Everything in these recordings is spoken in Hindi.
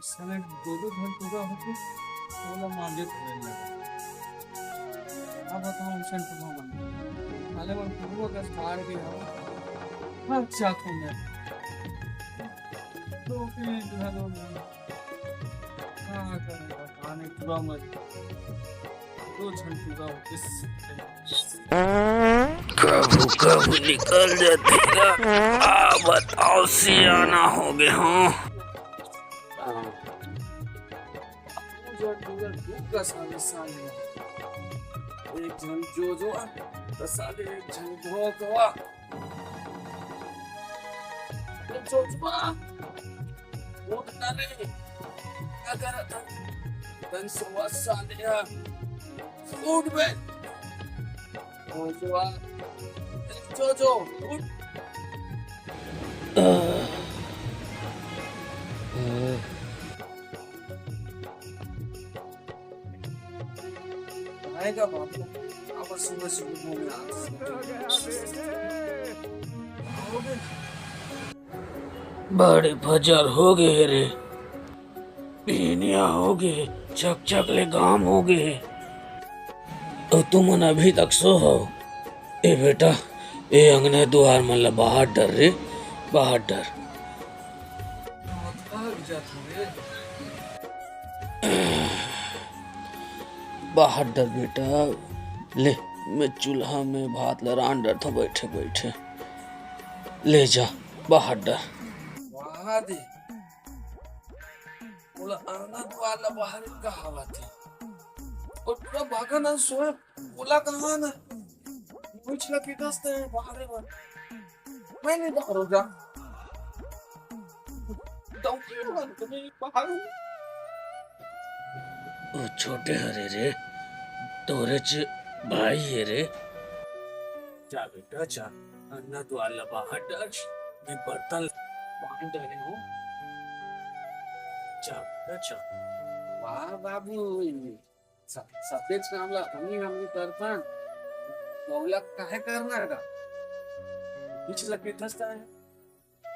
साले दो दो घर पूरा होके बोला मांगे थोड़े लगा अब बताओ उनसे तो बन साले मन पूरा का मार के हो हर चाकू में तो फिर घरों में हाँ करेगा खाने पूरा मत दो क्षण पूरा हो किस कबू कबू निकल जातेगा। बताओ सियाना हो गए हो। साले साले एक जन जो तो साले एक जन धोखवा जो वो कितने क्या कर रहा था तन सुबह साले फूड में जो फूड आएगा बापू अब सुबह सुबह घूमने बड़े फजर हो गए रे, पीनिया हो गए, चक चक ले गाम हो गए। तो तुम अभी तक सो हो। ए बेटा ए अंगने द्वार मतलब बाहर डर रे, बाहर डर। बाहर डर बेटा। ले मैं चूल्हा में भात लरान डर था बैठे बैठे। ले जा बाहर डर। दे बोला आनंद वाला बाहर का हवा थी और पूरा भागा ना सोए बोला कहाँ ना कुछ लगे दस्ते हैं बाहर में मैं नहीं बाहर हो जा तुम्हें बाहर ओ छोटे हरे रे तोरे च भाई है रे। जा बेटा जा अन्ना तो आला बाहर डर मैं बर्तन बाहर डरे हूँ। जा बेटा जा। वाह बाबू सफेद मामला हमनी करता मौला काहे करना है बीच लगे धसता है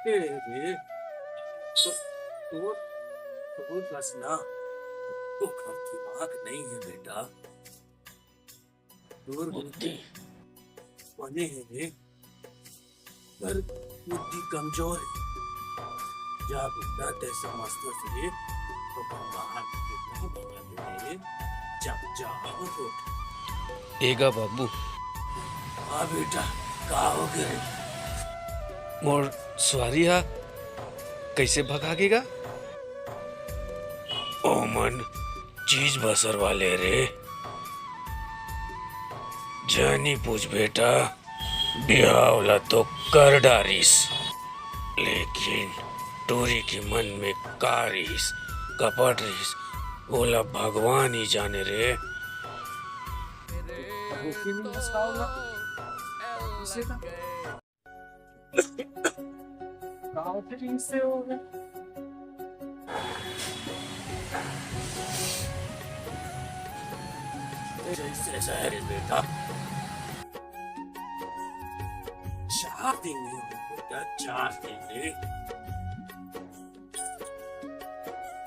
रे तो बस ना तो दिमाग नहीं है बेटा दूर बुद्धि बने है रे पर बुद्धि कमजोर है। जा बेटा तेरे मस्त से तो बाहर एगा बाबू। हाँ बेटा का हो गए मोर स्वारिया कैसे भगागेगा। ओमन चीज बसर वाले रे जानी पूछ बेटा बिहावला तो कर डारिस लेकिन टोरी के मन में कारिस कपट रिस बोला भगवान ही जाने रे। जैसे जहर बेटा चार देंगे बेटा चार देंगे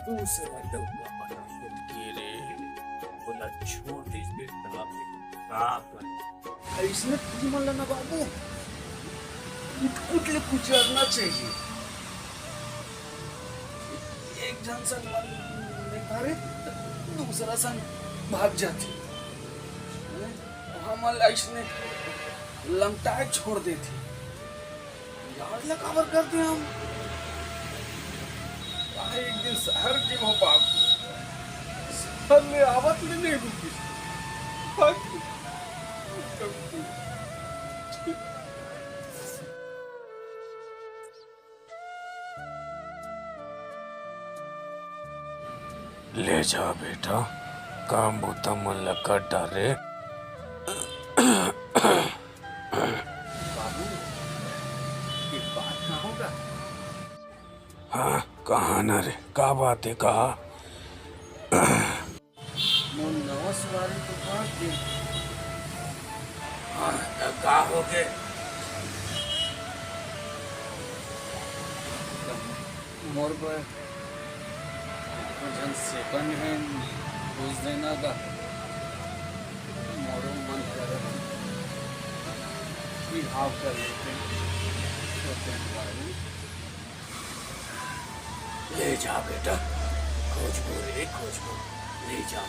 दूसरा डब्बा बना गिरे बोला छोड़ दे बेटा इसमें मन लेना बाबू कुछ ले कुछ करना चाहिए एक जन सन निकारे दूसरा सन भाग जाती हमारे इसने लमटाए छोड़ देती यार लकावर करते हम एक दिन शहर के हो बाप शहर में आवत में नहीं रुकी ले जा बेटा काम बूता मन लगा डारे। बाबू एक बात ना होगा। हाँ कहा ना रे का बात है कहा। नवसवारी तो काट दे का हो गए मोर पर जन सेकंड हैंड खोज देना का मोरो मन कर कि हाफ कर लेते सेकंड गाड़ी। ले जा बेटा, खोजबो रे खोजबो, ले जा।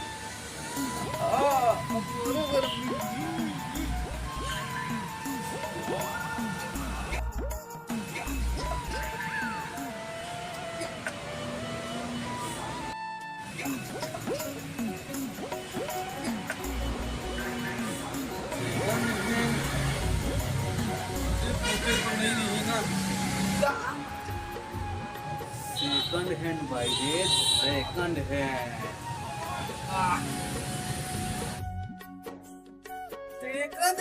सेकंड हैंड भाई रे, सेकंड हैंड। सेकंड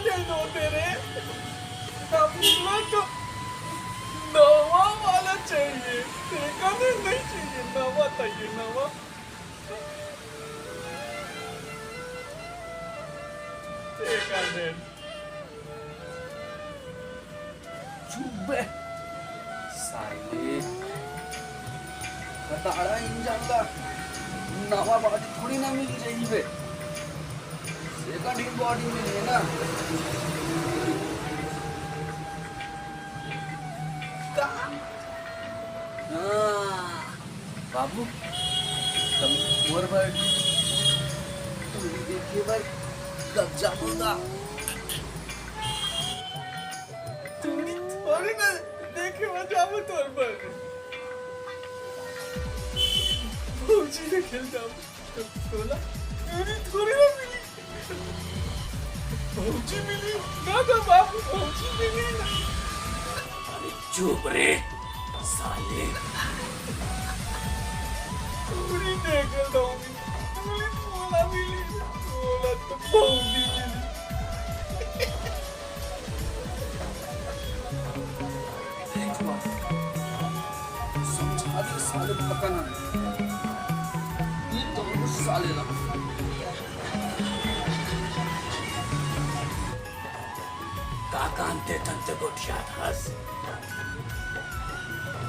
हैंड होते रे, तो नवा वाला चाहिए, सेकंड हैंड नहीं चाहिए, नवा चाहिए, नवा। सेकंड हैंड चुप बे साले, बताड़ा इंजन का नवा बॉडी थोड़ी ना मिल रही है, सेकंड हैंड बॉडी मिली है ना। बाबू तुम मोर भाई तुम देखिए भाई कब्जा होगा, थोड़ी ना देखे मजा में तोड़ पर फौजी ने खेल जाओ तोला थोड़ी ना मिली, फौजी मिली ना तो बाबू फौजी मिली ना। अरे चुप रे साले, पूरी देख लो पूरी तोला मिली, तोला तो फौजी मिली। समझा दे साले पकाना ये तो साले ना काकांते तंते गोठिया हंस।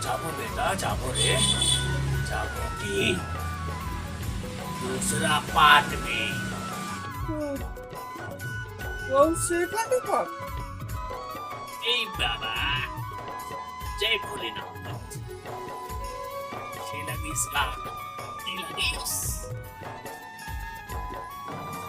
जाबो बेटा जाबो रे, जाबो की दूसरा पार्ट में। कौन से काटे पार्ट? जय बाबा, जय भोलेनाथ, शेला बीस का,